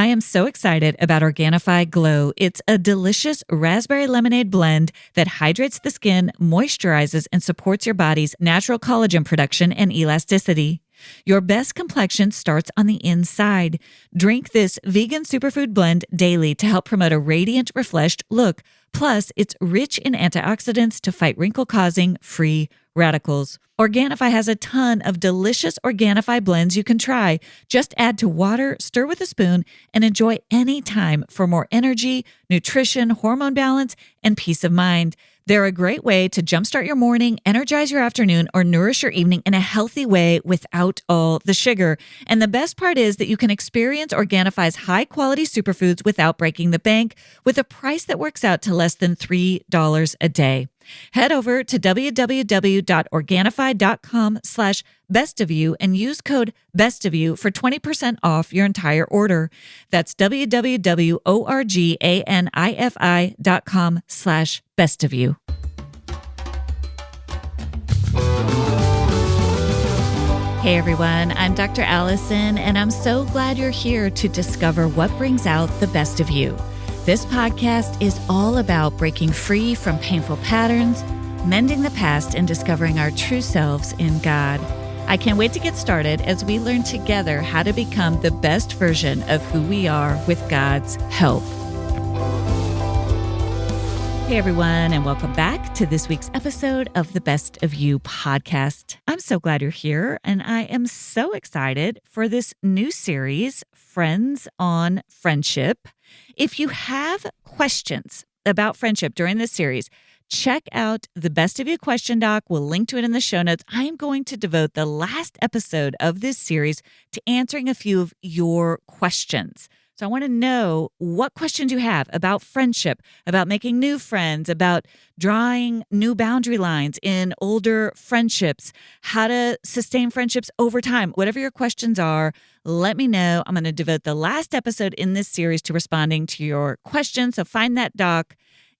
I am so excited about Organifi Glow. It's a delicious raspberry lemonade blend that hydrates the skin, moisturizes, and supports your body's natural collagen production and elasticity. Your best complexion starts on the inside. Drink this vegan superfood blend daily to help promote a radiant, refreshed look. Plus, it's rich in antioxidants to fight wrinkle-causing free radicals. Organifi has a ton of delicious Organifi blends you can try. Just add to water, stir with a spoon, and enjoy anytime for more energy, nutrition, hormone balance, and peace of mind. They're a great way to jumpstart your morning, energize your afternoon, or nourish your evening in a healthy way without all the sugar. And the best part is that you can experience Organifi's high-quality superfoods without breaking the bank with a price that works out to less than $3 a day. Head over to www.organifi.com/bestofyou and use code bestofyou for 20% off your entire order. That's www.organifi.com/bestofyou. Hey everyone, I'm Dr. Alison, and I'm so glad you're here to discover what brings out the best of you. This podcast is all about breaking free from painful patterns, mending the past, and discovering our true selves in God. I can't wait to get started as we learn together how to become the best version of who we are with God's help. Hey everyone, and welcome back to this week's episode of the Best of You podcast. I'm so glad you're here, and I am so excited for this new series, Friends on Friendship. If you have questions about friendship during this series, check out the Best of You question doc. We'll link to it in the show notes. I am going to devote the last episode of this series to answering a few of your questions. So I want to know what questions you have about friendship, about making new friends, about drawing new boundary lines in older friendships, how to sustain friendships over time. Whatever your questions are, let me know. I'm going to devote the last episode in this series to responding to your questions. So find that doc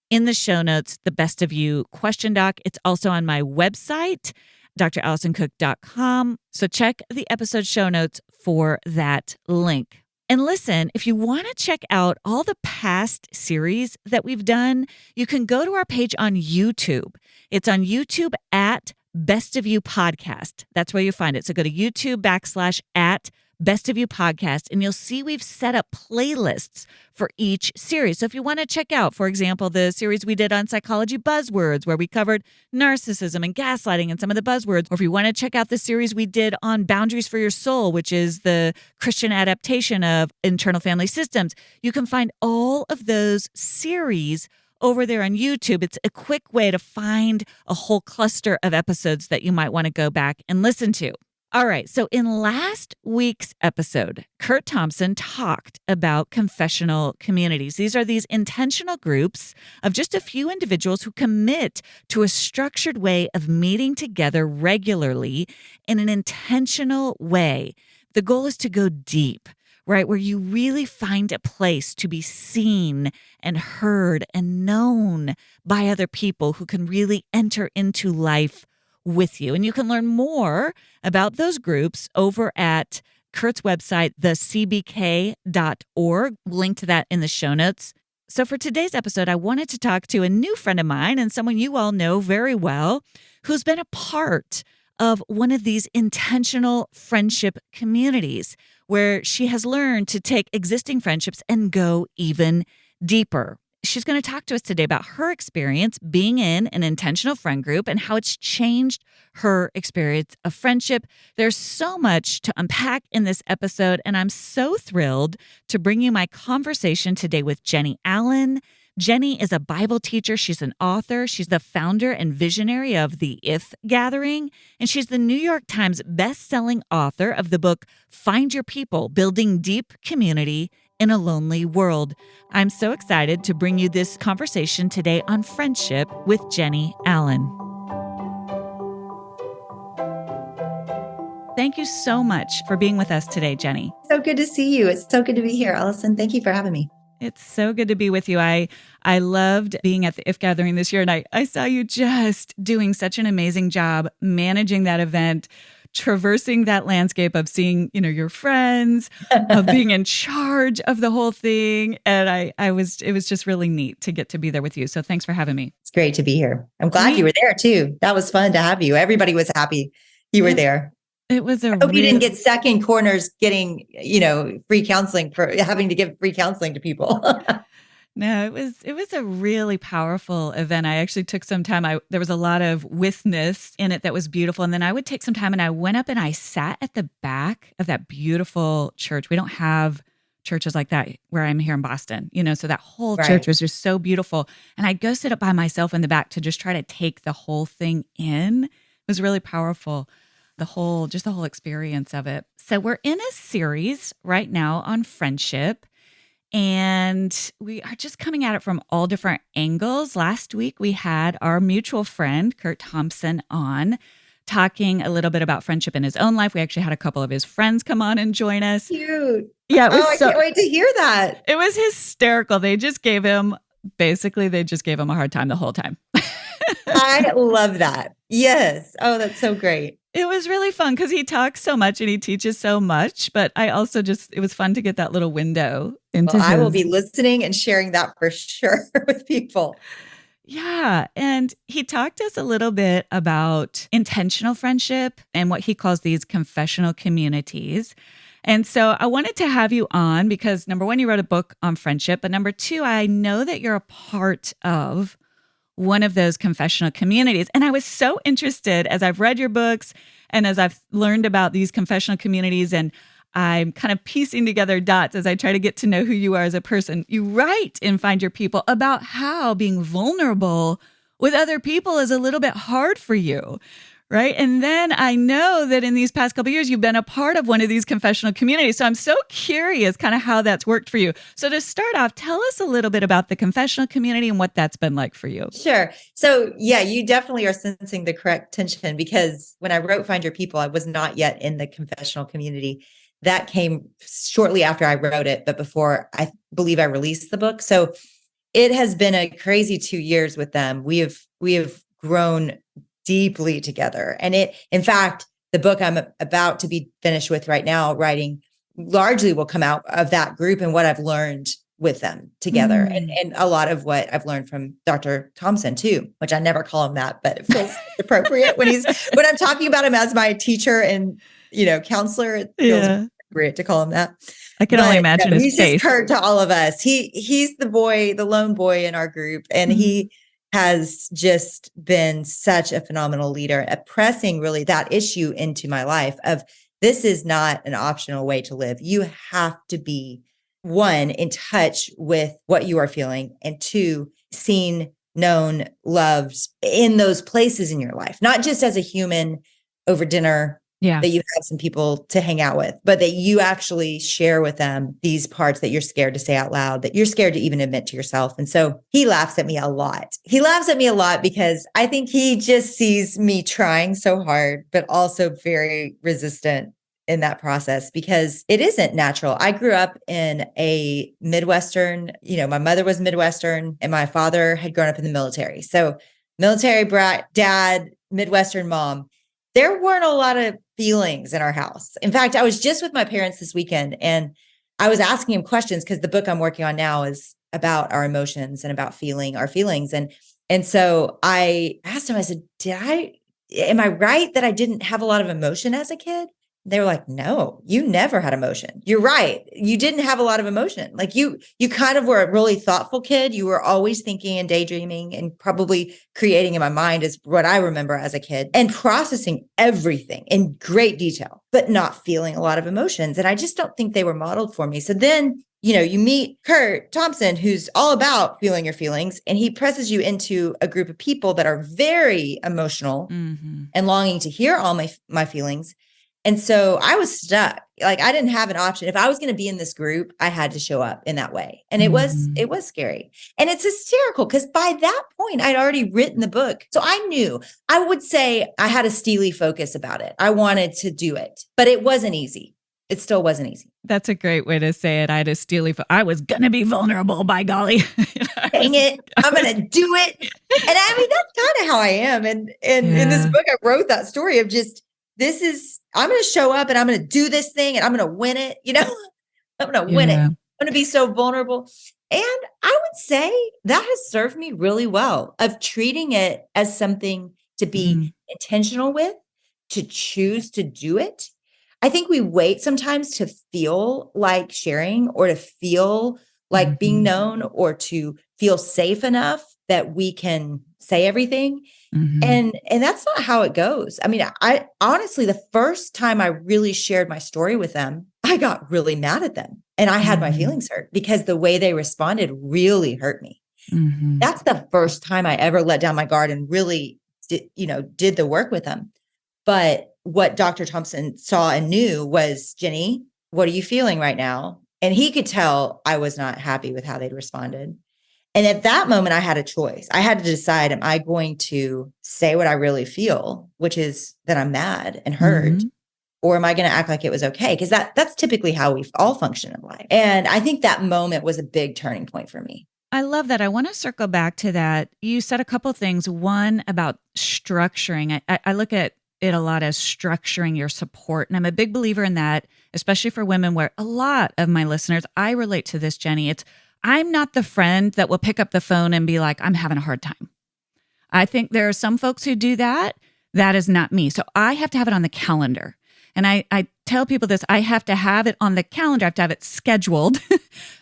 in the show notes, the Best of You question doc. It's also on my website, dralisoncook.com. So check the episode show notes for that link. And listen, if you want to check out all the past series that we've done, you can go to our page on YouTube. It's on YouTube at Best of You Podcast. That's where you find it. So go to YouTube/@ Best of You Podcast, and you'll see we've set up playlists for each series. So if you want to check out, for example, the series we did on psychology buzzwords, where we covered narcissism and gaslighting and some of the buzzwords, or if you want to check out the series we did on boundaries for your soul, which is the Christian adaptation of internal family systems, you can find all of those series over there on YouTube. It's a quick way to find a whole cluster of episodes that you might want to go back and listen to. All right, so in last week's episode, Kurt Thompson talked about confessional communities. These are these intentional groups of just a few individuals who commit to a structured way of meeting together regularly in an intentional way. The goal is to go deep, right, where you really find a place to be seen and heard and known by other people who can really enter into life with you. And you can learn more about those groups over at Kurt's website, thecbk.org. Link to that in the show notes. So for today's episode, I wanted to talk to a new friend of mine and someone you all know very well who's been a part of one of these intentional friendship communities where she has learned to take existing friendships and go even deeper. She's going to talk to us today about her experience being in an intentional friend group and how it's changed her experience of friendship. There's so much to unpack in this episode, and I'm so thrilled to bring you my conversation today with Jennie Allen. Jennie is a Bible teacher. She's an author. She's the founder and visionary of the If Gathering, and she's the New York Times bestselling author of the book Find Your People, Building Deep Community in a Lonely World. I'm so excited to bring you this conversation today on friendship with Jennie Allen. Thank you so much for being with us today, Jennie. So good to see you. It's so good to be here, Alison. Thank you for having me. It's so good to be with you. I loved being at the If Gathering this year, and I saw you just doing such an amazing job managing that event, traversing that landscape of seeing, your friends, of being in charge of the whole thing. And it was just really neat to get to be there with you. So thanks for having me. It's great to be here. I'm glad you were there too. That was fun to have you. Everybody was happy you were there. It was I hope you didn't get stuck in corners getting, free counseling for having to give free counseling to people. No, it was a really powerful event. I actually took some time. There was a lot of witness in it that was beautiful. And then I would take some time and I went up and I sat at the back of that beautiful church. We don't have churches like that where I'm here in Boston, so that whole church was just so beautiful. And I'd go sit up by myself in the back to just try to take the whole thing in. It was really powerful. The whole experience of it. So we're in a series right now on friendship. And we are just coming at it from all different angles. Last week, we had our mutual friend, Kurt Thompson, on talking a little bit about friendship in his own life. We actually had a couple of his friends come on and join us. Cute. Yeah. I can't wait to hear that. It was hysterical. They just gave him a hard time the whole time. I love that. Yes. Oh, that's so great. It was really fun because he talks so much and he teaches so much, but I also it was fun to get that little window into I will be listening and sharing that for sure with people. Yeah. And he talked to us a little bit about intentional friendship and what he calls these confessional communities. And so I wanted to have you on because number one, you wrote a book on friendship, but number two, I know that you're a part of one of those confessional communities. And I was so interested as I've read your books and as I've learned about these confessional communities, and I'm kind of piecing together dots as I try to get to know who you are as a person. You write in Find Your People about how being vulnerable with other people is a little bit hard for you, right? And then I know that in these past couple of years, you've been a part of one of these confessional communities. So I'm so curious kind of how that's worked for you. So to start off, tell us a little bit about the confessional community and what that's been like for you. Sure. So yeah, you definitely are sensing the correct tension because when I wrote Find Your People, I was not yet in the confessional community. That came shortly after I wrote it, but before I believe I released the book. So it has been a crazy 2 years with them. We have grown deeply together. And in fact, the book I'm about to be finished with right now, writing largely will come out of that group and what I've learned with them together. And a lot of what I've learned from Dr. Thompson too, which I never call him that, but it feels appropriate when I'm talking about him as my teacher and, counselor, it feels appropriate to call him that. I can only imagine his face. He's just Kurt to all of us. He's the lone boy in our group. And he has just been such a phenomenal leader at pressing really that issue into my life of this is not an optional way to live. You have to be, one, in touch with what you are feeling, and two, seen, known, loved in those places in your life, not just as a human over dinner. Yeah. That you have some people to hang out with, but that you actually share with them these parts that you're scared to say out loud, that you're scared to even admit to yourself. And so he laughs at me a lot. He laughs at me a lot because I think he just sees me trying so hard, but also very resistant in that process because it isn't natural. I grew up in a Midwestern, my mother was Midwestern and my father had grown up in the military. So military brat, dad, Midwestern mom. There weren't a lot of feelings in our house. In fact, I was just with my parents this weekend and I was asking him questions because the book I'm working on now is about our emotions and about feeling our feelings. And so I asked him, I said, am I right that I didn't have a lot of emotion as a kid? They were like, no, you never had emotion. You're right. You didn't have a lot of emotion. Like you kind of were a really thoughtful kid. You were always thinking and daydreaming and probably creating in my mind is what I remember as a kid and processing everything in great detail, but not feeling a lot of emotions. And I just don't think they were modeled for me. So then, you meet Kurt Thompson, who's all about feeling your feelings, and he presses you into a group of people that are very emotional and longing to hear all my feelings. And so I was stuck. Like I didn't have an option. If I was going to be in this group, I had to show up in that way. And it was scary. And it's hysterical because by that point, I'd already written the book. So I knew, I would say I had a steely focus about it. I wanted to do it, but it wasn't easy. It still wasn't easy. That's a great way to say it. I had a steely, I was going to be vulnerable, by golly. Dang it. I'm going to do it. And I mean, that's kind of how I am. And in this book, I wrote that story of just, I'm going to show up and I'm going to do this thing and I'm going to win it. I'm going to win it. Yeah. I'm going to be so vulnerable. And I would say that has served me really well, of treating it as something to be intentional with, to choose to do it. I think we wait sometimes to feel like sharing, or to feel like being known, or to feel safe enough that we can say everything. And that's not how it goes. I mean, I honestly, the first time I really shared my story with them, I got really mad at them and I had my feelings hurt, because the way they responded really hurt me. That's the first time I ever let down my guard and really did the work with them. But what Dr. Thompson saw and knew was, Jennie, what are you feeling right now? And he could tell I was not happy with how they'd responded. And at that moment, I had a choice. I had to decide, am I going to say what I really feel, which is that I'm mad and hurt, or am I going to act like it was okay? Because that's typically how we all function in life. And I think that moment was a big turning point for me. I love that. I want to circle back to that. You said a couple of things. One, about structuring. I look at it a lot as structuring your support. And I'm a big believer in that, especially for women, where a lot of my listeners, I relate to this, Jennie. I'm not the friend that will pick up the phone and be like, I'm having a hard time. I think there are some folks who do that. That is not me. So I have to have it on the calendar. And I tell people this, I have to have it on the calendar. I have to have it scheduled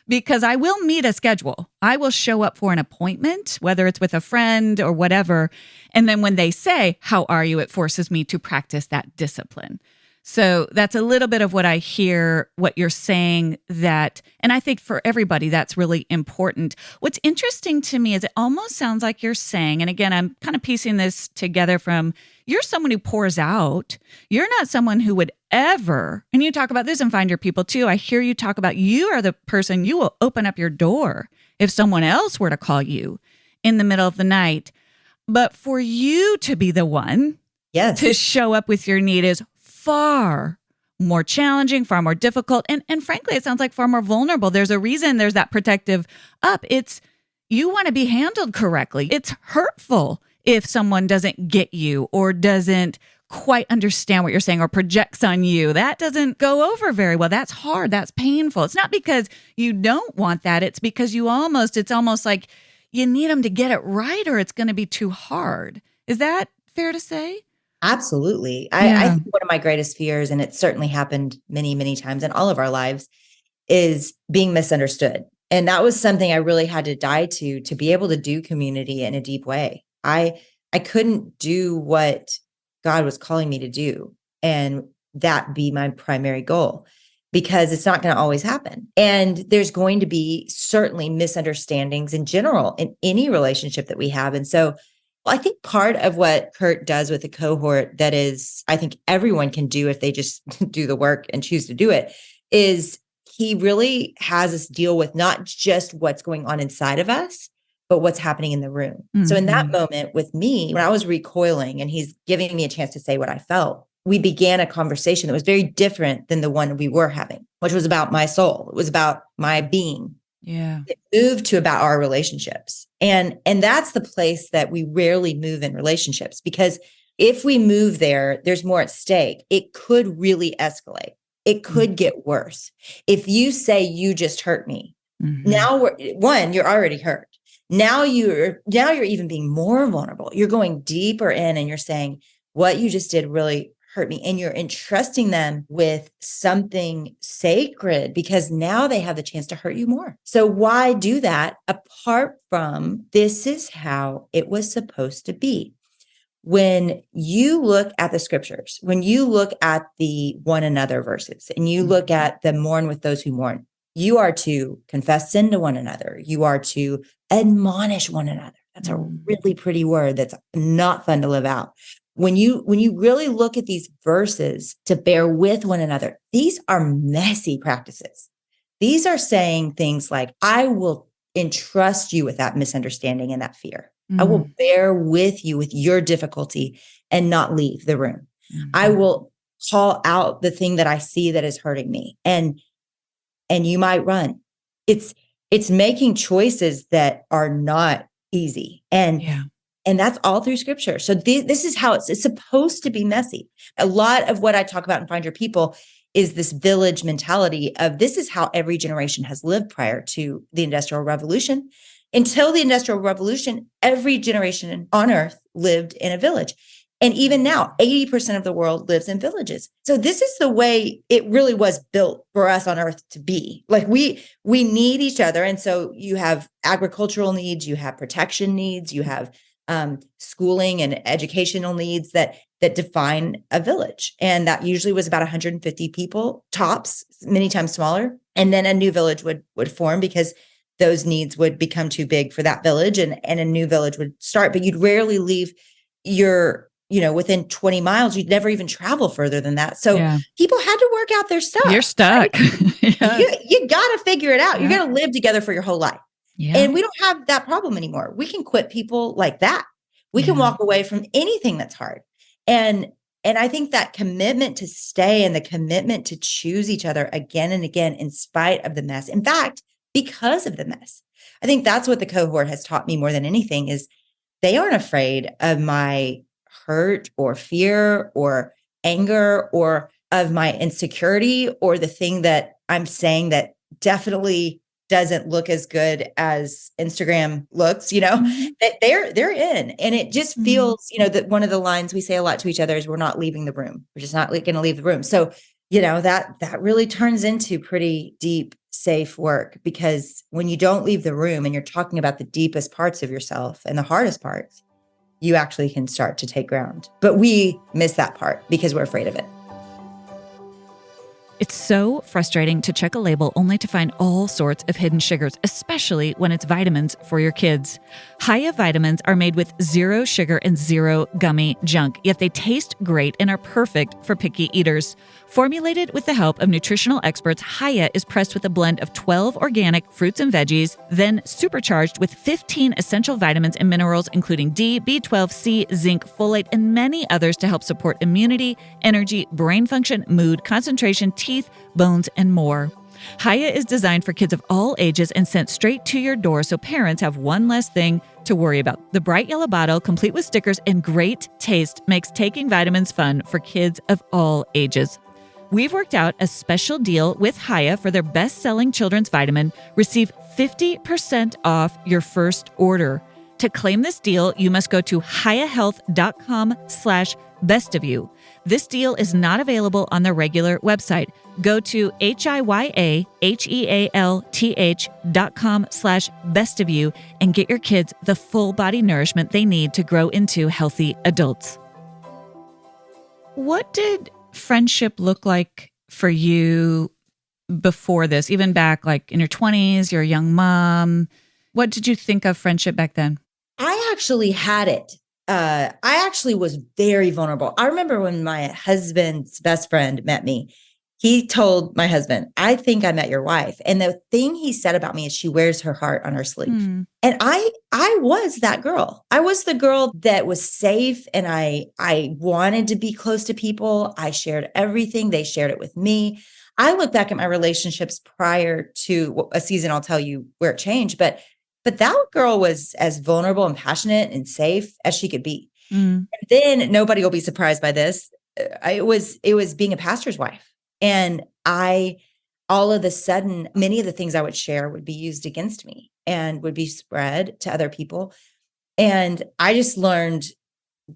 because I will meet a schedule. I will show up for an appointment, whether it's with a friend or whatever. And then when they say, how are you? It forces me to practice that discipline. So that's a little bit of what I hear, what you're saying, and I think for everybody, that's really important. What's interesting to me is it almost sounds like you're saying, and again, I'm kind of piecing this together from, you're someone who pours out. You're not someone who would ever, and you talk about this in Find Your People too. I hear you talk about, you are the person, you will open up your door if someone else were to call you in the middle of the night. But for you to be the one to show up with your need is far more challenging, far more difficult. And frankly, it sounds like far more vulnerable. There's a reason there's that protective up. It's, you want to be handled correctly. It's hurtful if someone doesn't get you or doesn't quite understand what you're saying or projects on you. That doesn't go over very well. That's hard. That's painful. It's not because you don't want that. It's because it's almost like you need them to get it right, or it's going to be too hard. Is that fair to say? Absolutely. I think one of my greatest fears, and it certainly happened many, many times in all of our lives, is being misunderstood. And that was something I really had to die to be able to do community in a deep way. I couldn't do what God was calling me to do, and that be my primary goal, because it's not going to always happen. And there's going to be certainly misunderstandings in general in any relationship that we have. And so I think part of what Kurt does with the cohort that is, I think everyone can do if they just do the work and choose to do it, is he really has us deal with not just what's going on inside of us, but what's happening in the room. So in that moment with me, when I was recoiling and he's giving me a chance to say what I felt, we began a conversation that was very different than the one we were having, which was about my soul. It was about my being. Yeah. It moved to about our relationships. And that's the place that we rarely move in relationships, because if we move there, there's more at stake. It could really escalate. It could get worse. If you say you just hurt me, now you're already hurt. Now you're even being more vulnerable. You're going deeper in and you're saying, what you just did really hurt me. And you're entrusting them with something sacred, because now they have the chance to hurt you more. So why do that apart from, this is how it was supposed to be? When you look at the scriptures, when you look at the one another verses, and you look at the mourn with those who mourn, you are to confess sin to one another. You are to admonish one another. That's a really pretty word that's not fun to live out. When you really look at these verses, to bear with one another, these are messy practices. These are saying things like, I will entrust you with that misunderstanding and that fear. I will bear with you with your difficulty and not leave the room. I will call out the thing that I see that is hurting me, and you might run. It's making choices that are not easy. And And that's all through scripture. So this is how it's supposed to be messy. A lot of what I talk about in Find Your People is this village mentality of this is how every generation has lived prior to the Industrial Revolution. Until the Industrial Revolution, every generation on earth lived in a village. And even now, 80% of the world lives in villages. So this is the way it really was built for us on earth to be. Like we need each other. And so you have agricultural needs, you have protection needs, you have schooling and educational needs that define a village. And that usually was about 150 people tops, many times smaller. And then a new village would form because those needs would become too big for that village and a new village would start. But you'd rarely leave within 20 miles, you'd never even travel further than that. So people had to work out their stuff. You're stuck. Right? You got to figure it out. You're going to live together for your whole life. Yeah. And we don't have that problem anymore. We can quit people like that. We can walk away from anything that's hard. And I think that commitment to stay and the commitment to choose each other again and again, in spite of the mess. In fact, because of the mess, I think that's what the cohort has taught me more than anything is they aren't afraid of my hurt or fear or anger or of my insecurity or the thing that I'm saying that definitely doesn't look as good as Instagram looks, that they're in. And it just feels, that one of the lines we say a lot to each other is we're not leaving the room. We're just not going to leave the room. So, that really turns into pretty deep, safe work, because when you don't leave the room and you're talking about the deepest parts of yourself and the hardest parts, you actually can start to take ground. But we miss that part because we're afraid of it. It's so frustrating to check a label only to find all sorts of hidden sugars, especially when it's vitamins for your kids. Hiya vitamins are made with 0 sugar and 0 gummy junk, yet they taste great and are perfect for picky eaters. Formulated with the help of nutritional experts, Hiya is pressed with a blend of 12 organic fruits and veggies, then supercharged with 15 essential vitamins and minerals, including D, B12, C, zinc, folate, and many others to help support immunity, energy, brain function, mood, concentration, teeth, bones, and more. Hiya is designed for kids of all ages and sent straight to your door so parents have one less thing to worry about. The bright yellow bottle, complete with stickers and great taste, makes taking vitamins fun for kids of all ages. We've worked out a special deal with Hiya for their best-selling children's vitamin. Receive 50% off your first order. To claim this deal, you must go to hiyahealth.com/bestofyou. This deal is not available on the regular website. Go to hiyahealth.com/bestofyou and get your kids the full body nourishment they need to grow into healthy adults. What did friendship look like for you before this, even back like in your 20s, you're a young mom? What did you think of friendship back then? I actually had it. I actually was very vulnerable. I remember when my husband's best friend met me, he told my husband, I think I met your wife. And the thing he said about me is she wears her heart on her sleeve. And I was that girl. I was the girl that was safe and I wanted to be close to people. I shared everything. They shared it with me. I look back at my relationships prior to a season, I'll tell you where it changed, but that girl was as vulnerable and passionate and safe as she could be. And then nobody will be surprised by this. It was being a pastor's wife. And all of a sudden, many of the things I would share would be used against me and would be spread to other people. And I just learned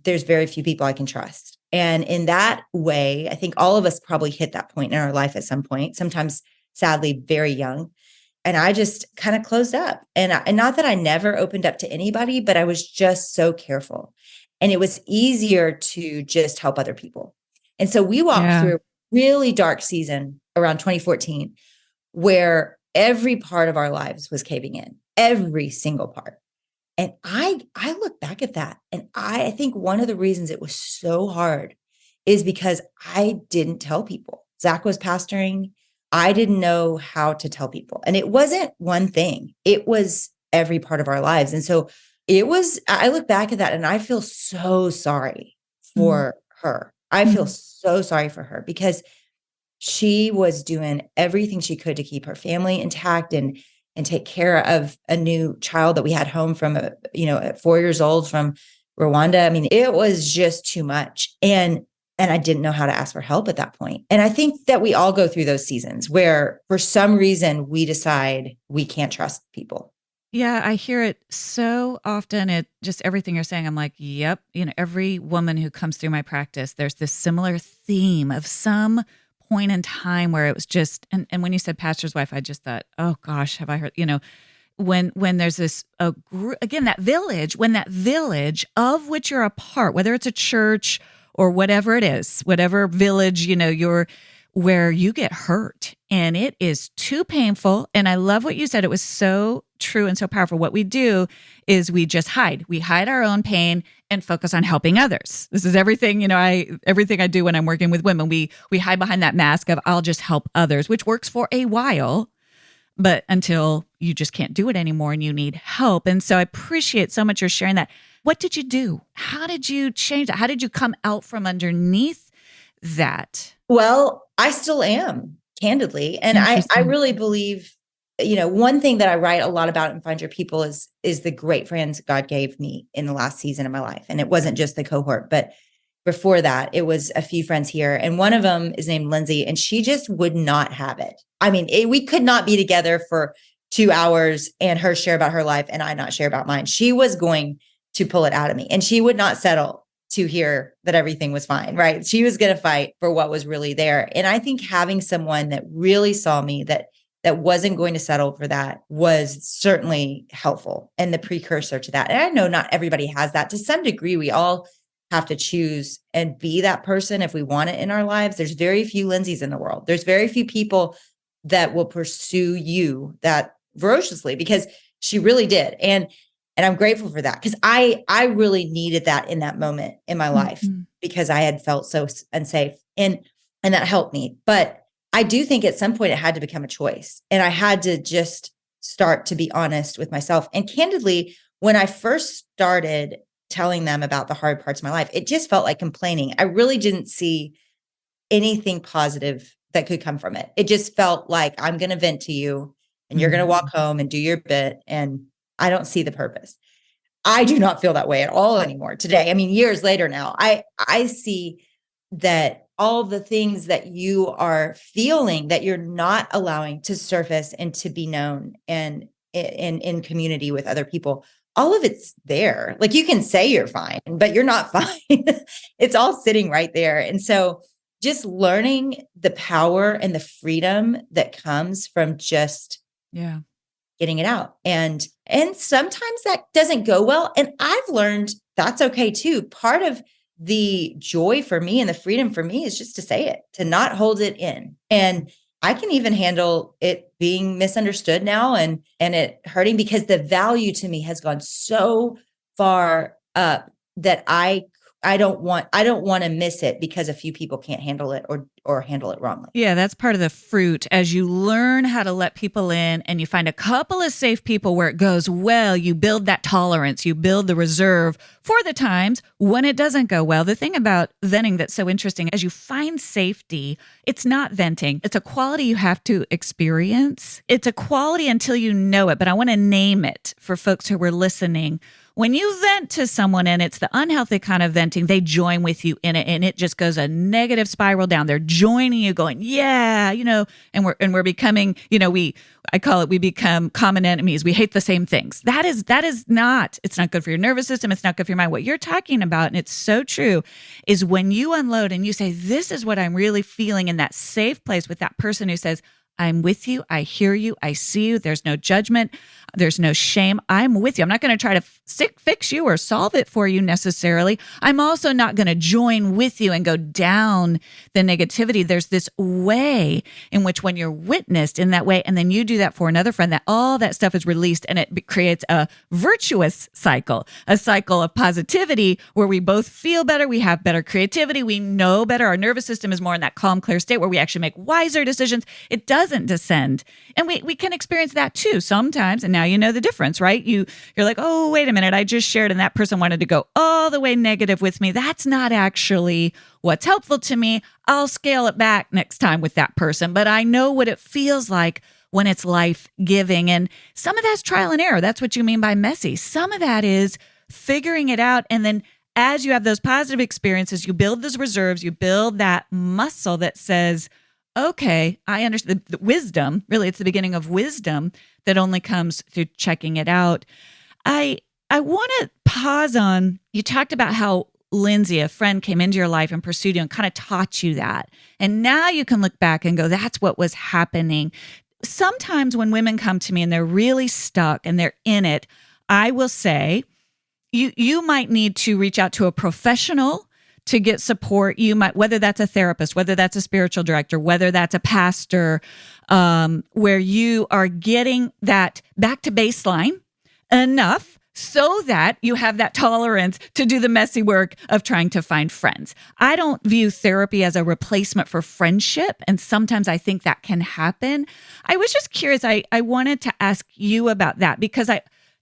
there's very few people I can trust. And in that way, I think all of us probably hit that point in our life at some point, sometimes sadly, very young. And I just kind of closed up. And not that I never opened up to anybody, but I was just so careful. And it was easier to just help other people. And so we walked through a really dark season around 2014, where every part of our lives was caving in, every single part. And I look back at that, and I think one of the reasons it was so hard is because I didn't tell people. Zach was pastoring. I didn't know how to tell people. And it wasn't one thing. It was every part of our lives. And so I look back at that and I feel so sorry for her. I feel so sorry for her because she was doing everything she could to keep her family intact and and take care of a new child that we had home from, at 4 years old from Rwanda. I mean, it was just too much. And I didn't know how to ask for help at that point. And I think that we all go through those seasons where for some reason we decide we can't trust people. Yeah, I hear it so often. It just everything you're saying, I'm like, yep. Every woman who comes through my practice, there's this similar theme of some point in time where it was just, and when you said pastor's wife, I just thought, oh gosh, have I heard, when there's this, again, when that village of which you're a part, whether it's a church or whatever it is, whatever village, you're where you get hurt and it is too painful. And I love what you said. It was so true and so powerful. What we do is we just hide. We hide our own pain and focus on helping others. This is everything, everything I do when I'm working with women. We hide behind that mask of I'll just help others, which works for a while, but until you just can't do it anymore and you need help. And so I appreciate so much you're sharing that. What did you do? How did you change that? How did you come out from underneath that? Well, I still am, candidly. And I really believe, one thing that I write a lot about in Find Your People is the great friends God gave me in the last season of my life. And it wasn't just the cohort, but before that, it was a few friends here. And one of them is named Lindsay, and she just would not have it. I mean, we could not be together for 2 hours and her share about her life and I not share about mine. She was going to pull it out of me, and she would not settle to hear that everything was fine, right? She was going to fight for what was really there. And I think having someone that really saw me, that wasn't going to settle for that, was certainly helpful and the precursor to that. And I know not everybody has that. To some degree, we all have to choose and be that person if we want it in our lives. There's very few Lindsays in the world. There's very few people that will pursue you that ferociously, because she really did. And I'm grateful for that, because I really needed that in that moment in my life, because I had felt so unsafe, and that helped me. But I do think at some point it had to become a choice, and I had to just start to be honest with myself. And candidly, when I first started telling them about the hard parts of my life, it just felt like complaining. I really didn't see anything positive that could come from it. It just felt like, I'm going to vent to you and you're going to walk home and do your bit, and I don't see the purpose. I do not feel that way at all anymore today. I mean, years later now, I see that all the things that you are feeling that you're not allowing to surface and to be known and in community with other people, all of it's there. Like, you can say you're fine, but you're not fine. It's all sitting right there. And so just learning the power and the freedom that comes from just getting it out. And sometimes that doesn't go well. And I've learned that's okay too. Part of the joy for me and the freedom for me is just to say it, to not hold it in. And I can even handle it being misunderstood now and it hurting, because the value to me has gone so far up that I don't want to miss it because a few people can't handle it or handle it wrongly. Yeah, that's part of the fruit. As you learn how to let people in and you find a couple of safe people where it goes well, you build that tolerance, you build the reserve for the times when it doesn't go well. The thing about venting that's so interesting, as you find safety, it's not venting. It's a quality you have to experience. It's a quality until you know it, but I want to name it for folks who were listening. When you vent to someone and it's the unhealthy kind of venting, they join with you in it, and it just goes a negative spiral down. They're joining you, going, yeah, and we're becoming, I call it, we become common enemies. We hate the same things. It's not good for your nervous system. It's not good for your mind. What you're talking about, and it's so true, is when you unload and you say, this is what I'm really feeling, in that safe place with that person who says, I'm with you. I hear you. I see you. There's no judgment. There's no shame. I'm with you. I'm not going to try to fix you or solve it for you necessarily. I'm also not going to join with you and go down the negativity. There's this way in which, when you're witnessed in that way, and then you do that for another friend, that all that stuff is released, and it creates a virtuous cycle, a cycle of positivity where we both feel better. We have better creativity. We know better. Our nervous system is more in that calm, clear state where we actually make wiser decisions. It doesn't descend. And we can experience that too sometimes. And now you know the difference, right? You're like, oh, wait a minute. I just shared and that person wanted to go all the way negative with me. That's not actually what's helpful to me. I'll scale it back next time with that person. But I know what it feels like when it's life giving. And some of that's trial and error. That's what you mean by messy. Some of that is figuring it out. And then as you have those positive experiences, you build those reserves, you build that muscle that says, okay, I understand the wisdom. Really, it's the beginning of wisdom that only comes through checking it out. I want to pause on, you talked about how Lindsay, a friend, came into your life and pursued you and kind of taught you that. And now you can look back and go, that's what was happening. Sometimes when women come to me and they're really stuck and they're in it, I will say, you might need to reach out to a professional to get support. You might, whether that's a therapist, whether that's a spiritual director, whether that's a pastor, where you are getting that back to baseline enough so that you have that tolerance to do the messy work of trying to find friends. I don't view therapy as a replacement for friendship, and sometimes I think that can happen. I was just curious. I wanted to ask you about that because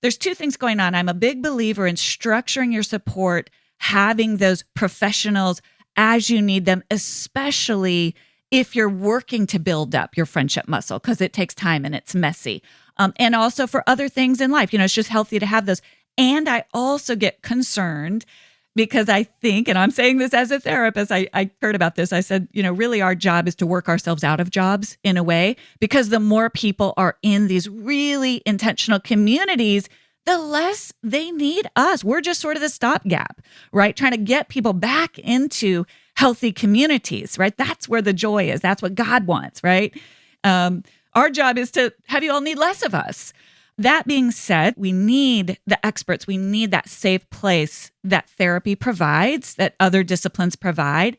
there's two things going on. I'm a big believer in structuring your support, having those professionals as you need them, especially if you're working to build up your friendship muscle, because it takes time and it's messy. And also for other things in life, it's just healthy to have those. And I also get concerned because I think, and I'm saying this as a therapist, I heard about this. I said, really our job is to work ourselves out of jobs in a way, because the more people are in these really intentional communities, the less they need us. We're just sort of the stopgap, right? Trying to get people back into healthy communities, right? That's where the joy is. That's what God wants, right? Our job is to have you all need less of us. That being said, we need the experts. We need that safe place that therapy provides, that other disciplines provide.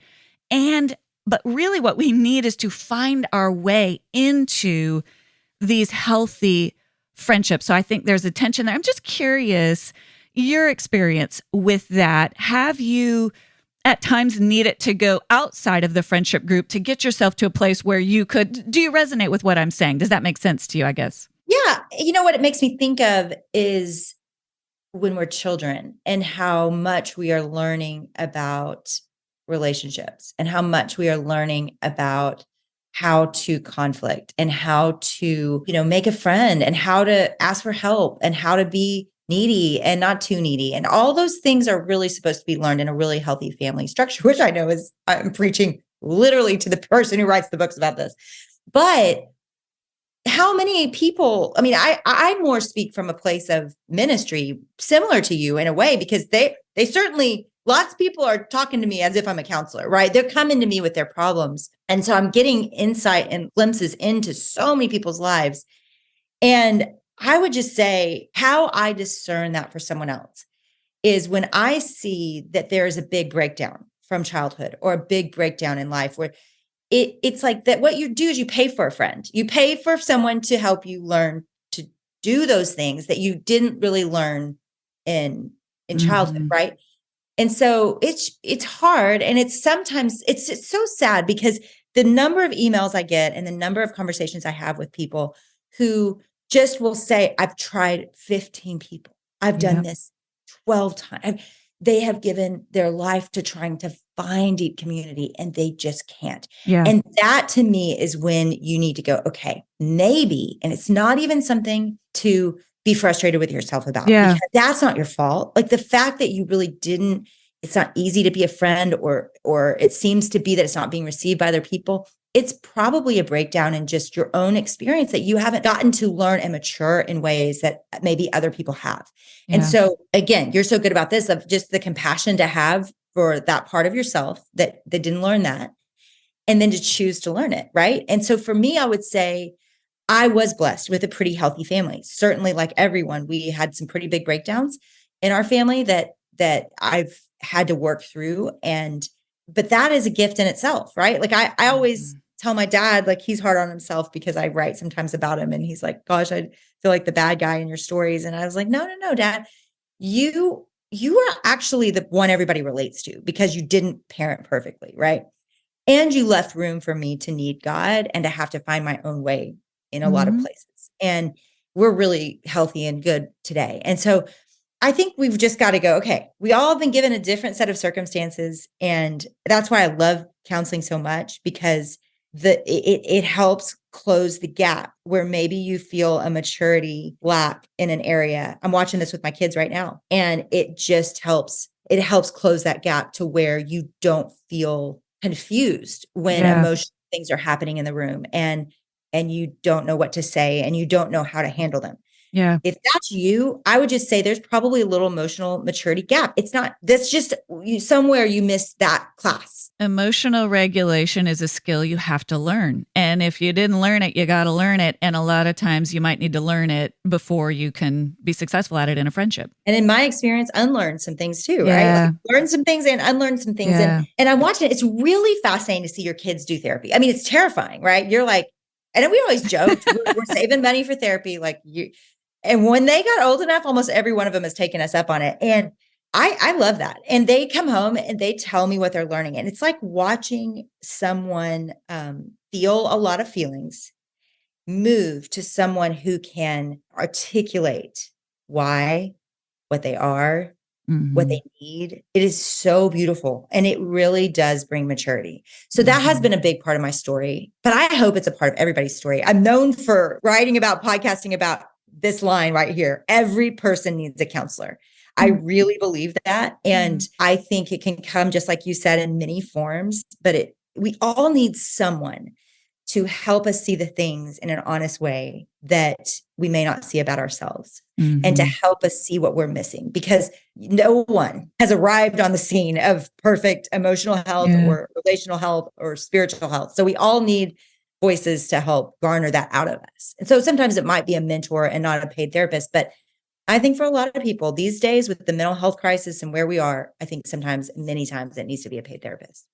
But really what we need is to find our way into these healthy friendships. So I think there's a tension there. I'm just curious, your experience with that. Have you at times needed to go outside of the friendship group to get yourself to a place where do you resonate with what I'm saying? Does that make sense to you, I guess? Yeah. What it makes me think of is when we're children and how much we are learning about relationships and how much we are learning about how to conflict and how to, make a friend and how to ask for help and how to be needy and not too needy. And all those things are really supposed to be learned in a really healthy family structure, which I know I'm preaching literally to the person who writes the books about this. But how many people, I more speak from a place of ministry similar to you in a way, because they certainly, lots of people are talking to me as if I'm a counselor, right? They're coming to me with their problems. And so I'm getting insight and glimpses into so many people's lives. And I would just say how I discern that for someone else is when I see that there is a big breakdown from childhood or a big breakdown in life where it's like that. What you do is you pay for a friend. You pay for someone to help you learn to do those things that you didn't really learn in childhood, right? And so it's hard, and it's sometimes it's so sad because the number of emails I get and the number of conversations I have with people who just will say, I've tried 15 people. I've done this 12 times. They have given their life to trying to find deep community and they just can't. Yeah. And that to me is when you need to go, okay, maybe, and it's not even something to be frustrated with yourself about. Yeah. Because that's not your fault. Like the fact that you really didn't, it's not easy to be a friend or it seems to be that it's not being received by other people. It's probably a breakdown in just your own experience that you haven't gotten to learn and mature in ways that maybe other people have. Yeah. And so again, you're so good about this of just the compassion to have for that part of yourself that didn't learn that, and then to choose to learn it. Right. And so for me, I would say I was blessed with a pretty healthy family. Certainly, like everyone, we had some pretty big breakdowns in our family that I've had to work through. But that is a gift in itself, right? Like I always tell my dad, like he's hard on himself because I write sometimes about him and he's like, gosh, I feel like the bad guy in your stories. And I was like, no, Dad, you are actually the one everybody relates to because you didn't parent perfectly, right? And you left room for me to need God and to have to find my own way in a lot of places. And we're really healthy and good today. And so I think we've just got to go, okay, we all have been given a different set of circumstances. And that's why I love counseling so much, because it helps close the gap where maybe you feel a maturity lap in an area. I'm watching this with my kids right now, and it helps close that gap to where you don't feel confused when emotional things are happening in the room, and you don't know what to say and you don't know how to handle them. Yeah. If that's you, I would just say there's probably a little emotional maturity gap. That's just somewhere you missed that class. Emotional regulation is a skill you have to learn. And if you didn't learn it, you got to learn it. And a lot of times you might need to learn it before you can be successful at it in a friendship. And in my experience, unlearn some things too, right? Yeah. Like learn some things and unlearn some things. Yeah. And I'm watching it. It's really fascinating to see your kids do therapy. I mean, it's terrifying, right? You're like, and we always joked, we're saving money for therapy. And when they got old enough, almost every one of them has taken us up on it. And I love that. And they come home and they tell me what they're learning. And it's like watching someone feel a lot of feelings, move to someone who can articulate why, what they are, what they need. It is so beautiful. And it really does bring maturity. So that has been a big part of my story, but I hope it's a part of everybody's story. I'm known for writing about, podcasting about this line right here. Every person needs a counselor. I really believe that. And I think it can come, just like you said, in many forms, but we all need someone to help us see the things in an honest way that we may not see about ourselves, and to help us see what we're missing, because no one has arrived on the scene of perfect emotional health or relational health or spiritual health. So we all need voices to help garner that out of us. And so sometimes it might be a mentor and not a paid therapist, but I think for a lot of people these days with the mental health crisis and where we are, I think many times it needs to be a paid therapist.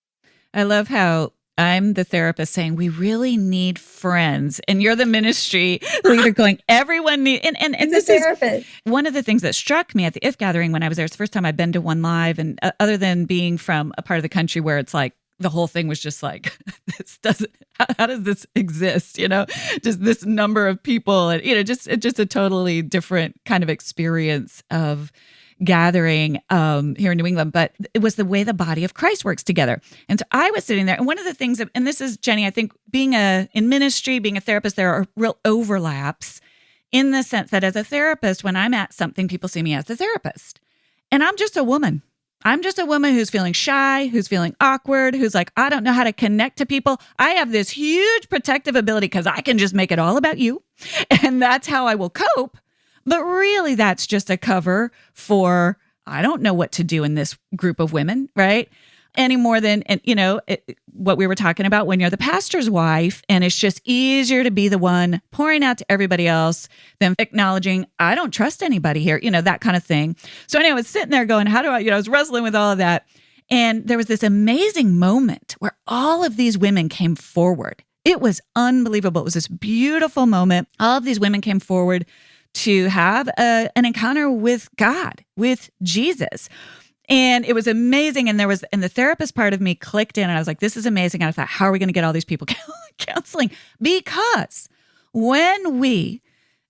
I love how I'm the therapist saying we really need friends, and you're the ministry leader going, everyone needs, and this is one of the things that struck me at the IF gathering when I was there. It's the first time I've been to one live, and other than being from a part of the country where it's like, the whole thing was just like, how does this exist? Just this number of people, and just a totally different kind of experience of gathering here in New England. But it was the way the body of Christ works together. And so I was sitting there, and one of the things and this is, Jennie, I think being in ministry, being a therapist, there are real overlaps in the sense that as a therapist, when I'm at something, people see me as a therapist, and I'm just a woman. I'm just a woman who's feeling shy, who's feeling awkward, who's like, I don't know how to connect to people. I have this huge protective ability because I can just make it all about you. And that's how I will cope. But really, that's just a cover for, I don't know what to do in this group of women, right? Any more than, what we were talking about when you're the pastor's wife, and it's just easier to be the one pouring out to everybody else than acknowledging, I don't trust anybody here, that kind of thing. So anyway, I was sitting there going, how do I, I was wrestling with all of that. And there was this amazing moment where all of these women came forward. It was unbelievable. It was this beautiful moment. All of these women came forward to have an encounter with God, with Jesus. And it was amazing. And the therapist part of me clicked in, and I was like, this is amazing. And I thought, how are we going to get all these people counseling? Because when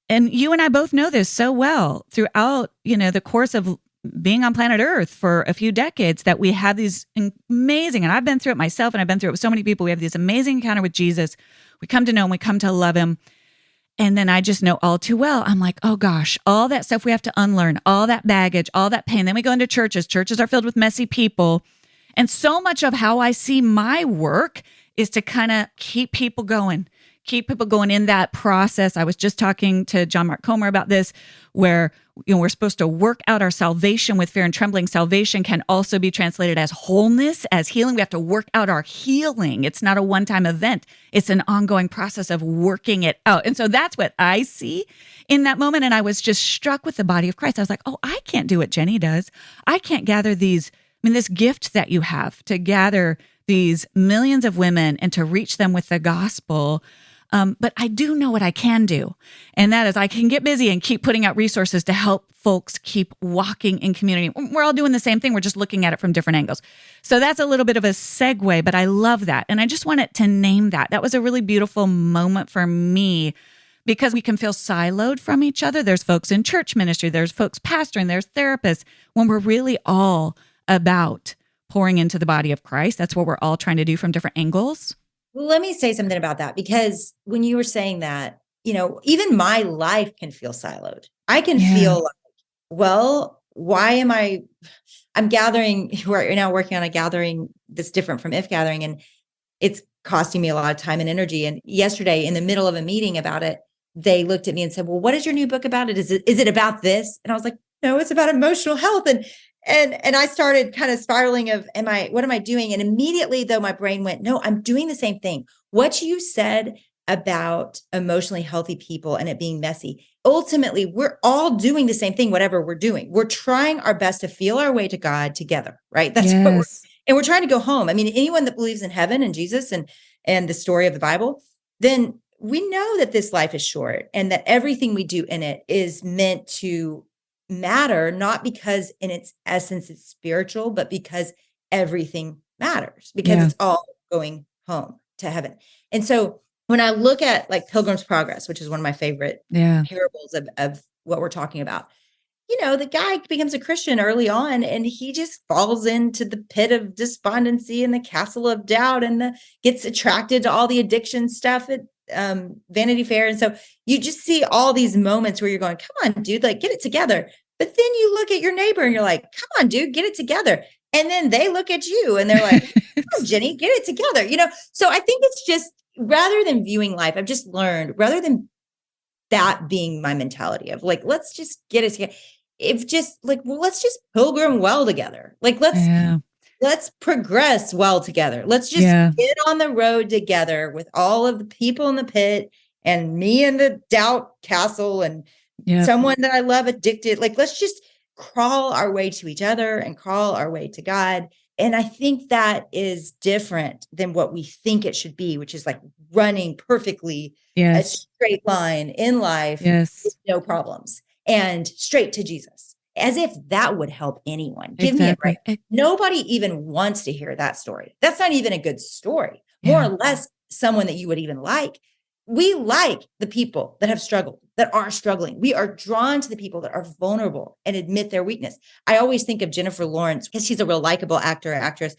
and you and I both know this so well throughout, the course of being on planet Earth for a few decades, that we have these amazing, and I've been through it myself, and I've been through it with so many people. We have this amazing encounter with Jesus. We come to know him. We come to love him. And then I just know all too well, I'm like, oh gosh, all that stuff we have to unlearn, all that baggage, all that pain. Then we go into churches. Churches are filled with messy people. And so much of how I see my work is to kind of keep people going in that process. I was just talking to John Mark Comer about this, where we're supposed to work out our salvation with fear and trembling. Salvation can also be translated as wholeness, as healing. We have to work out our healing. It's not a one-time event. It's an ongoing process of working it out. And so that's what I see in that moment. And I was just struck with the body of Christ. I was like, oh, I can't do what Jennie does. I can't gather this gift that you have to gather these millions of women and to reach them with the gospel. But I do know what I can do. And that is I can get busy and keep putting out resources to help folks keep walking in community. We're all doing the same thing. We're just looking at it from different angles. So that's a little bit of a segue, but I love that. And I just wanted to name that. That was a really beautiful moment for me, because we can feel siloed from each other. There's folks in church ministry, there's folks pastoring, there's therapists, when we're really all about pouring into the body of Christ. That's what we're all trying to do from different angles. Well, let me say something about that, because when you were saying that, even my life can feel siloed. I can Yeah. feel like, well, why am I'm gathering, we're now working on a gathering that's different from If Gathering, and it's costing me a lot of time and energy. And yesterday, in the middle of a meeting about it, they looked at me and said, well, what is your new book about? Is it about this? And I was like, no, it's about emotional health. And I started kind of spiraling of, what am I doing? And immediately, though, my brain went, no, I'm doing the same thing. What you said about emotionally healthy people and it being messy, ultimately, we're all doing the same thing, whatever we're doing. We're trying our best to feel our way to God together, right? That's what Yes. and we're trying to go home. I mean, anyone that believes in heaven and Jesus and the story of the Bible, then we know that this life is short and that everything we do in it is meant to matter, not because in its essence it's spiritual, but because everything matters, because Yeah. it's all going home to heaven. And so when I look at like Pilgrim's Progress, which is one of my favorite Yeah. parables of what we're talking about, the guy becomes a Christian early on and he just falls into the pit of despondency and the castle of doubt and gets attracted to all the addiction stuff at Vanity Fair. And so you just see all these moments where you're going, come on, dude, like get it together. But then you look at your neighbor and you're like, come on, dude, get it together. And then they look at you and they're like, come on, Jenny, get it together. So I think it's just, rather than viewing life, I've just learned, rather than that being my mentality of like, let's just get it together. If just like, well, let's just pilgrim well together. Like, Yeah. let's progress well together. Let's just Yeah. get on the road together with all of the people in the pit and me in the doubt castle and Yeah. someone that I love addicted. Like, let's just crawl our way to each other and crawl our way to God. And I think that is different than what we think it should be, which is like running perfectly a Yes. straight line in life with Yes. no problems and straight to Jesus, as if that would help anyone. Give me a break. Exactly. Nobody even wants to hear that story. That's not even a good story, more Yeah. or less someone that you would even like. We like the people that have struggled, that are struggling. We are drawn to the people that are vulnerable and admit their weakness. I always think of Jennifer Lawrence because she's a real likable actress.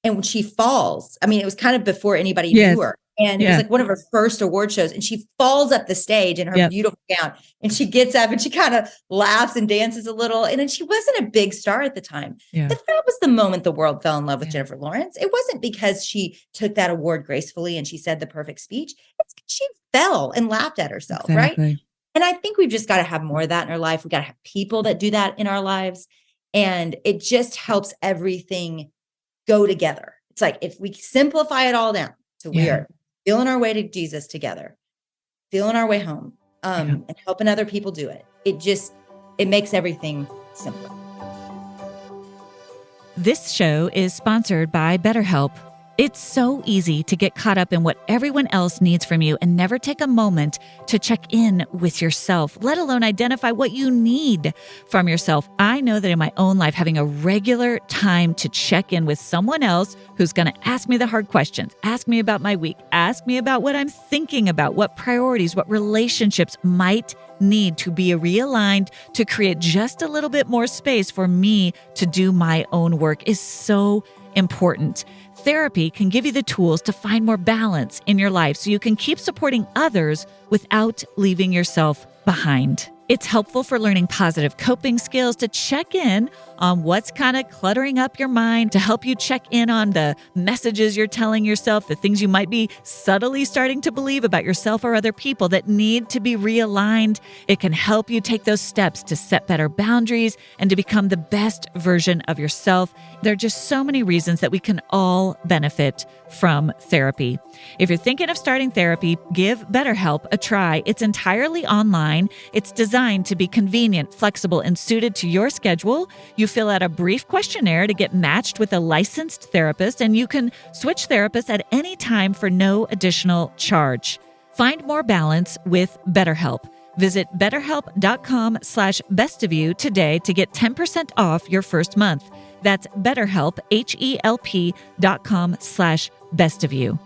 And when she falls, I mean, it was kind of before anybody knew Yes. her. And it was Yeah. like one of her first award shows. And she falls up the stage in her Yep. beautiful gown. And she gets up and she kind of laughs and dances a little. And then she wasn't a big star at the time. Yeah. But that was the moment the world fell in love with Yeah. Jennifer Lawrence. It wasn't because she took that award gracefully and she said the perfect speech. It's because she fell and laughed at herself, right? Exactly. And I think we've just got to have more of that in our life. We got to have people that do that in our lives. And it just helps everything go together. It's like if we simplify it all down, so we Yeah. are feeling our way to Jesus together, feeling our way home, Yeah. and helping other people do it. It makes everything simpler. This show is sponsored by BetterHelp. It's so easy to get caught up in what everyone else needs from you and never take a moment to check in with yourself, let alone identify what you need from yourself. I know that in my own life, having a regular time to check in with someone else who's going to ask me the hard questions, ask me about my week, ask me about what I'm thinking about, what priorities, what relationships might need to be realigned to create just a little bit more space for me to do my own work is so important. Therapy can give you the tools to find more balance in your life so you can keep supporting others without leaving yourself behind. It's helpful for learning positive coping skills, to check in on what's kind of cluttering up your mind, to help you check in on the messages you're telling yourself, the things you might be subtly starting to believe about yourself or other people that need to be realigned. It can help you take those steps to set better boundaries and to become the best version of yourself. There are just so many reasons that we can all benefit from therapy. If you're thinking of starting therapy, give BetterHelp a try. It's entirely online. It's designed to be convenient, flexible, and suited to your schedule. You fill out a brief questionnaire to get matched with a licensed therapist, and you can switch therapists at any time for no additional charge. Find more balance with BetterHelp. Visit betterhelp.com/bestofyou today to get 10% off your first month. That's BetterHelp, HELP.com/bestofyou.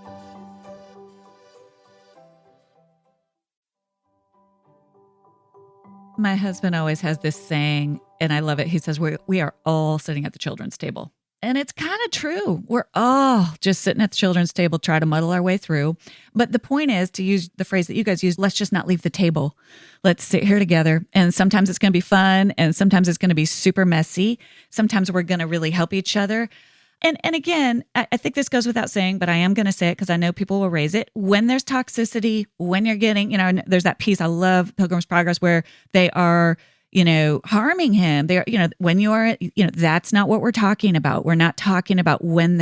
My husband always has this saying, and I love it. He says, we are all sitting at the children's table. And it's kind of true. We're all just sitting at the children's table, try to muddle our way through. But the point is, to use the phrase that you guys use, let's just not leave the table. Let's sit here together. And sometimes it's going to be fun. And sometimes it's going to be super messy. Sometimes we're going to really help each other. And again, I think this goes without saying, but I am going to say it because I know people will raise it. When there's toxicity, when you're getting, there's that piece I love, Pilgrim's Progress, where they are, harming him. They're, when you're, that's not what we're talking about. We're not talking about when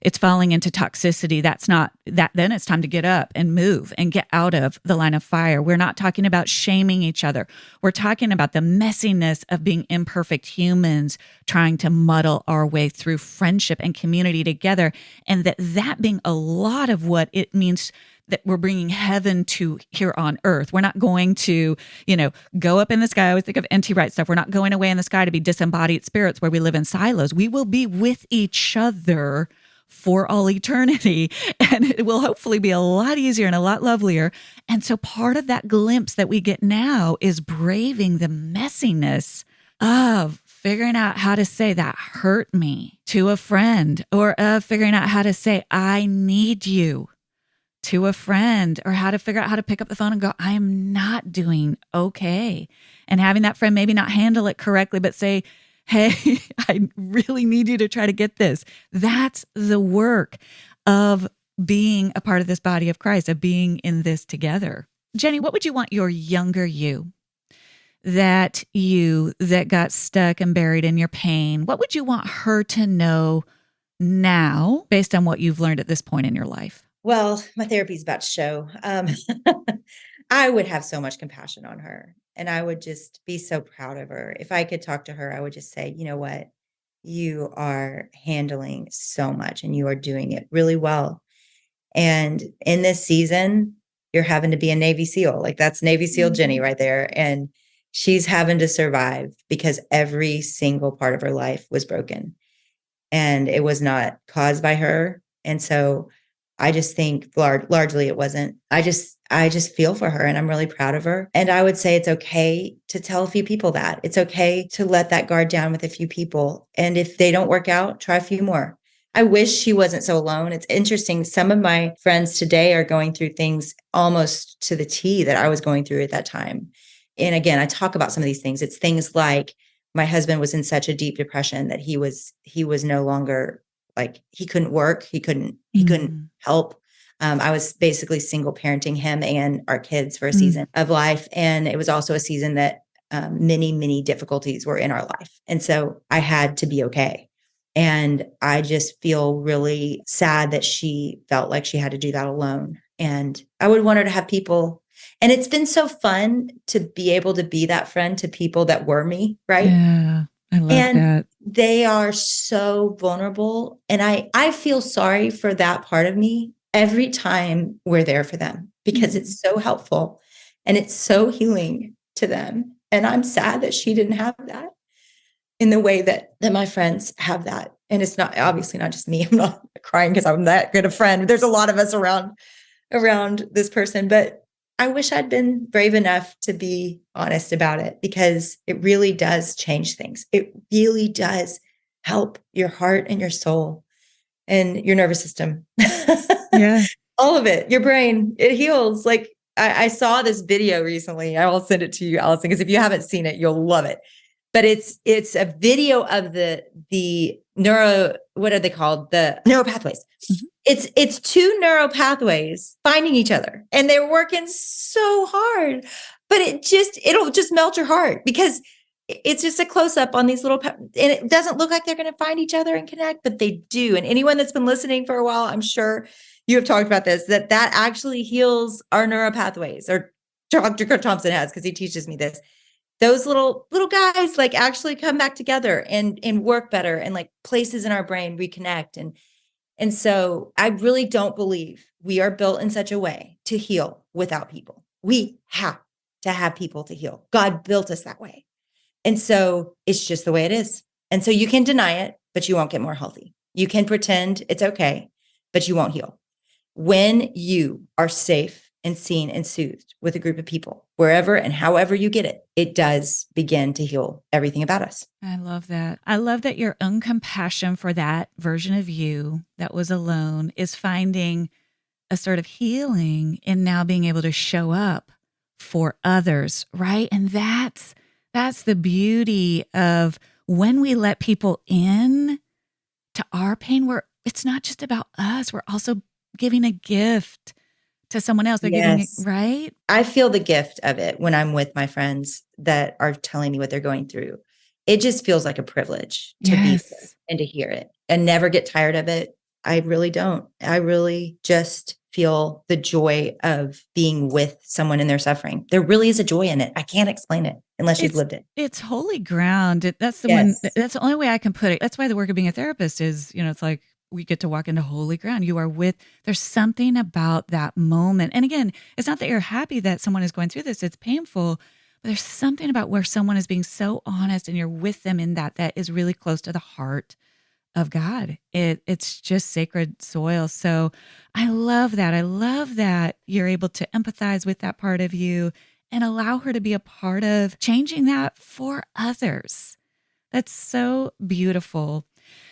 it's falling into toxicity. That's not that. Then it's time to get up and move and get out of the line of fire. We're not talking about shaming each other. We're talking about the messiness of being imperfect humans trying to muddle our way through friendship and community together. And that being a lot of what it means that we're bringing heaven to here on earth. We're not going to, go up in the sky. I always think of N.T. Wright stuff. We're not going away in the sky to be disembodied spirits where we live in silos. We will be with each other for all eternity. And it will hopefully be a lot easier and a lot lovelier. And so part of that glimpse that we get now is braving the messiness of figuring out how to say that hurt me to a friend, or of figuring out how to say, I need you to a friend, or how to figure out how to pick up the phone and go, I am not doing okay. And having that friend maybe not handle it correctly, but say, hey, I really need you to try to get this. That's the work of being a part of this body of Christ, of being in this together. Jennie, what would you want your younger you that got stuck and buried in your pain, what would you want her to know now based on what you've learned at this point in your life? Well, my therapy is about to show. I would have so much compassion on her, and I would just be so proud of her. If I could talk to her, I would just say, you know what? You are handling so much and you are doing it really well. And in this season, you're having to be a Navy SEAL. Like, that's Navy SEAL Jennie right there. And she's having to survive because every single part of her life was broken and it was not caused by her. And so I just think largely it wasn't. I just feel for her and I'm really proud of her. And I would say it's okay to tell a few people that. It's okay to let that guard down with a few people. And if they don't work out, try a few more. I wish she wasn't so alone. It's interesting. Some of my friends today are going through things almost to the T that I was going through at that time. And again, I talk about some of these things. It's things like my husband was in such a deep depression that he was no longer, like, he couldn't work. He couldn't help. I was basically single parenting him and our kids for a season of life. And it was also a season that many, many difficulties were in our life. And so I had to be okay. And I just feel really sad that she felt like she had to do that alone. And I would want her to have people. And it's been so fun to be able to be that friend to people that were me, right? Yeah, I love that. They are so vulnerable. And I feel sorry for that part of me every time we're there for them because it's so helpful and it's so healing to them. And I'm sad that she didn't have that in the way that my friends have that. And it's not, obviously not just me. I'm not crying because I'm that good a friend. There's a lot of us around this person, but I wish I'd been brave enough to be honest about it because it really does change things. It really does help your heart and your soul and your nervous system. Yeah. All of it, your brain, it heals. Like, I saw this video recently. I will send it to you, Alison, because if you haven't seen it, you'll love it. But it's a video of the what are they called? The neural pathways. Mm-hmm. It's two neural pathways finding each other and they're working so hard, but it'll just melt your heart because it's just a close up on these little, and it doesn't look like they're going to find each other and connect, but they do. And anyone that's been listening for a while, I'm sure you have talked about this, that actually heals our neural pathways, or Dr. Kurt Thompson has, because he teaches me this. Those little guys like actually come back together and work better, and like places in our brain reconnect. And so I really don't believe we are built in such a way to heal without people. We have to have people to heal. God built us that way. And so it's just the way it is. And so you can deny it, but you won't get more healthy. You can pretend it's okay, but you won't heal. When you are safe and seen and soothed with a group of people, wherever and however you get it, it does begin to heal everything about us. I love that. I love that your own compassion for that version of you that was alone is finding a sort of healing in now being able to show up for others, right? And that's the beauty of when we let people in to our pain, where it's not just about us, we're also giving a gift to someone else. They're giving it, right? I feel the gift of it when I'm with my friends that are telling me what they're going through. It just feels like a privilege to be there and to hear it and never get tired of it. I really don't. I really just feel the joy of being with someone in their suffering. There really is a joy in it. I can't explain it unless you've lived it. It's holy ground. That's the one. That's the only way I can put it. That's why the work of being a therapist is, it's like we get to walk into holy ground. You are there's something about that moment. And again, it's not that you're happy that someone is going through this. It's painful. But there's something about where someone is being so honest and you're with them in that is really close to the heart of God. It's just sacred soil. So I love that. I love that you're able to empathize with that part of you and allow her to be a part of changing that for others. That's so beautiful.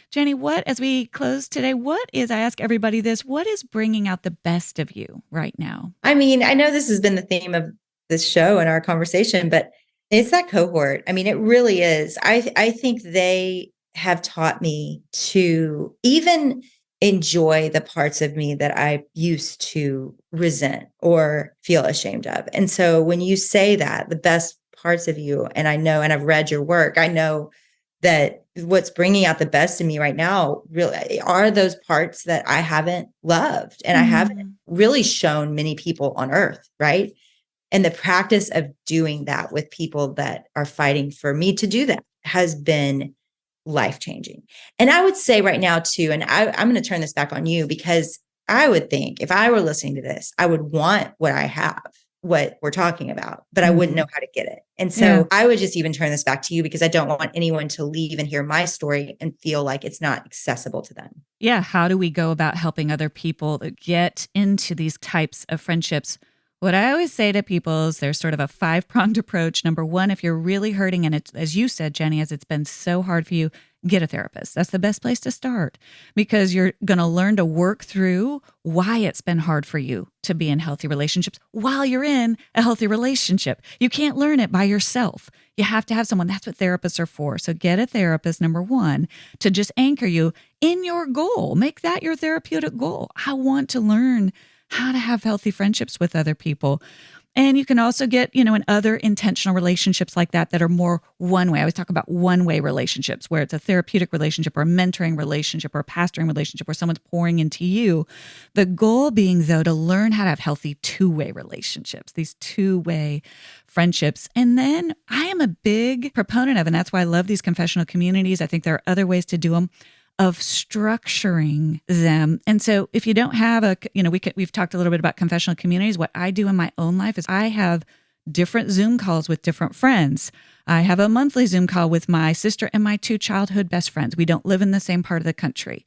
Jennie, as we close today, I ask everybody this, what is bringing out the best of you right now? I mean, I know this has been the theme of this show and our conversation, but it's that cohort. I mean, it really is. I think they have taught me to even enjoy the parts of me that I used to resent or feel ashamed of. And so when you say that, the best parts of you, and I know, and I've read your work, I know that what's bringing out the best in me right now really are those parts that I haven't loved and I haven't really shown many people on earth, right? And the practice of doing that with people that are fighting for me to do that has been life-changing. And I would say right now too, and I'm going to turn this back on you, because I would think if I were listening to this, I would want what I have, what we're talking about, but I wouldn't know how to get it. And so I would just even turn this back to you, because I don't want anyone to leave and hear my story and feel like it's not accessible to them. Yeah. How do we go about helping other people get into these types of friendships? What I always say to people is there's sort of a 5-pronged approach. Number one, if you're really hurting, and it's, as you said, Jennie, as it's been so hard for you, get a therapist. That's the best place to start, because you're going to learn to work through why it's been hard for you to be in healthy relationships while you're in a healthy relationship. You can't learn it by yourself. You have to have someone. That's what therapists are for. So get a therapist, number one, to just anchor you in your goal. Make that your therapeutic goal. I want to learn how to have healthy friendships with other people. And you can also get, in other intentional relationships like that are more one way. I always talk about one-way relationships, where it's a therapeutic relationship or a mentoring relationship or a pastoring relationship where someone's pouring into you. The goal being, though, to learn how to have healthy two-way relationships, these two-way friendships. And then I am a big proponent of, and that's why I love these confessional communities. I think there are other ways to do them, of structuring them. And so if you don't have we've talked a little bit about confessional communities. What I do in my own life is I have different Zoom calls with different friends. I have a monthly Zoom call with my sister and my 2 childhood best friends. We don't live in the same part of the country.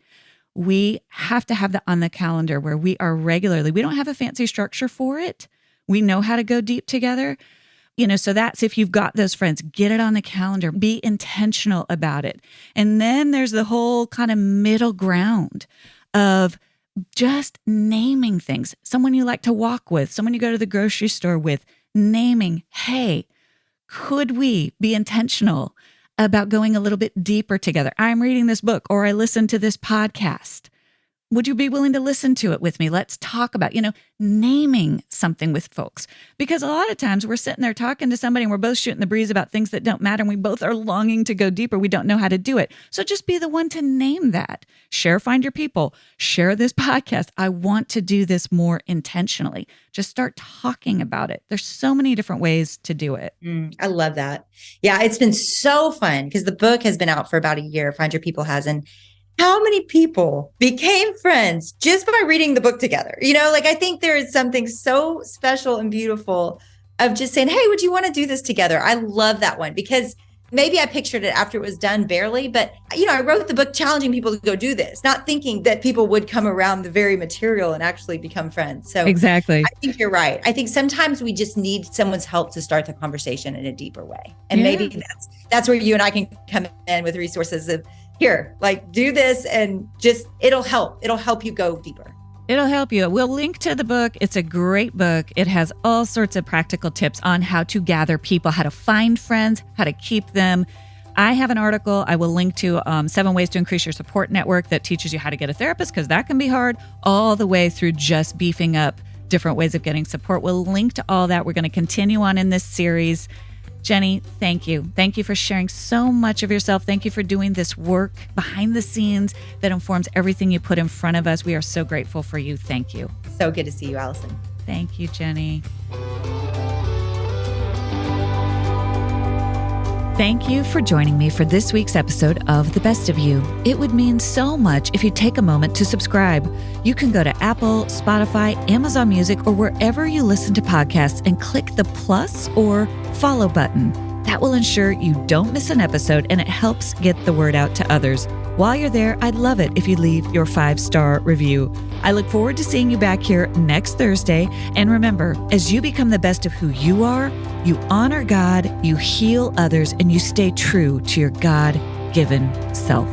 We have to have that on the calendar where we are regularly. We don't have a fancy structure for it. We know how to go deep together. So that's, if you've got those friends, get it on the calendar, be intentional about it. And then there's the whole kind of middle ground of just naming things. Someone you like to walk with, someone you go to the grocery store with, naming, hey, could we be intentional about going a little bit deeper together? I'm reading this book, or I listened to this podcast. Would you be willing to listen to it with me? Let's talk about, naming something with folks. Because a lot of times we're sitting there talking to somebody and we're both shooting the breeze about things that don't matter. And we both are longing to go deeper. We don't know how to do it. So just be the one to name that. Share, find your people. Share this podcast. I want to do this more intentionally. Just start talking about it. There's so many different ways to do it. I love that. Yeah, it's been so fun, because the book has been out for about a year. Find Your People has. And how many people became friends just by reading the book together? I think there is something so special and beautiful of just saying, hey, would you want to do this together? I love that one, because maybe I pictured it after it was done barely, but I wrote the book challenging people to go do this, not thinking that people would come around the very material and actually become friends. So exactly. I think you're right. I think sometimes we just need someone's help to start the conversation in a deeper way. And maybe that's where you and I can come in with resources of here, like do this and just, it'll help you go deeper. It'll help you. We'll link to the book. It's a great book. It has all sorts of practical tips on how to gather people, how to find friends, how to keep them. I have an article I will link to 7 ways to increase your support network that teaches you how to get a therapist, because that can be hard, all the way through just beefing up different ways of getting support. We'll link to all that. We're going to continue on in this series. Jennie, thank you. Thank you for sharing so much of yourself. Thank you for doing this work behind the scenes that informs everything you put in front of us. We are so grateful for you. Thank you. So good to see you, Alison. Thank you, Jennie. Thank you for joining me for this week's episode of The Best of You. It would mean so much if you take a moment to subscribe. You can go to Apple, Spotify, Amazon Music, or wherever you listen to podcasts and click the plus or follow button. That will ensure you don't miss an episode, and it helps get the word out to others. While you're there, I'd love it if you leave your 5-star review. I look forward to seeing you back here next Thursday. And remember, as you become the best of who you are, you honor God, you heal others, and you stay true to your God-given self.